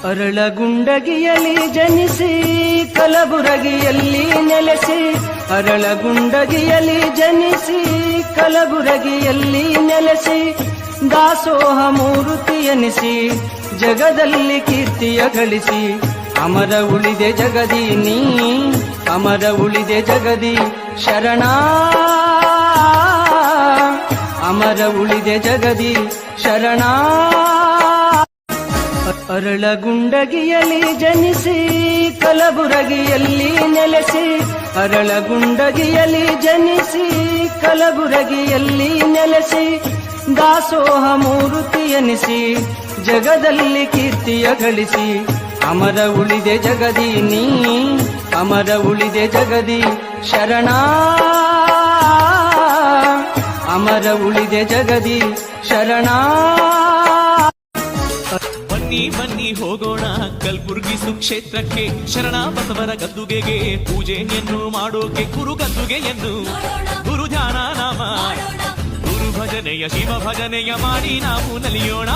ಅರಳಗುಂಡಗಿಯಲ್ಲಿ ಜನಿಸಿ ಕಲಬುರಗಿಯಲ್ಲಿ ನೆಲೆಸಿ, ಅರಳಗುಂಡಗಿಯಲ್ಲಿ ಜನಿಸಿ ಕಲಬುರಗಿಯಲ್ಲಿ ನೆಲೆಸಿ, ದಾಸೋಹ ಮೂರ್ತಿ ಎನಿಸಿ ಜಗದಲ್ಲಿ ಕೀರ್ತಿಯ ಗಳಿಸಿ, ಅಮರ ಉಳಿದೆ ಜಗದಿ ನೀ, ಅಮರ ಉಳಿದೆ ಜಗದಿ ಶರಣ, ಅಮರ ಉಳಿದೆ ಜಗದಿ ಶರಣ. ಅರಳಗುಂಡಗಿಯಲ್ಲಿ ಜನಿಸಿ ಕಲಬುರಗಿಯಲ್ಲಿ ನೆಲೆಸಿ, ಅರಳಗುಂಡಗಿಯಲ್ಲಿ ಜನಿಸಿ ಕಲಬುರಗಿಯಲ್ಲಿ ನೆಲೆಸಿ, ದಾಸೋಹ ಮೂರ್ತಿ ಎನಿಸಿ ಜಗದಲ್ಲಿ ಕೀರ್ತಿಯ ಗಳಿಸಿ, ಅಮರ ಉಳಿದೆ ಜಗದಿ ನೀ, ಅಮರ ಉಳಿದೆ ಜಗದಿ ಶರಣ, ಅಮರ ಉಳಿದೆ ಜಗದಿ ಶರಣ. ಬನ್ನಿ ಬನ್ನಿ ಹೋಗೋಣ ಕಲ್ಬುರ್ಗಿ ಸುಕ್ಷೇತ್ರಕ್ಕೆ, ಶರಣ ಬಸವರ ಗದ್ದುಗೆಗೆ ಪೂಜೆಯನ್ನು ಮಾಡೋಕೆ, ಗುರು ಗದ್ದುಗೆಯನ್ನು ಗುರು ಧ್ಯಾನ ನಾಮ, ಗುರು ಭಜನೆಯ ಶಿವ ಭಜನೆಯ ಮಾಡಿ ನಾವು ನಲಿಯೋಣ.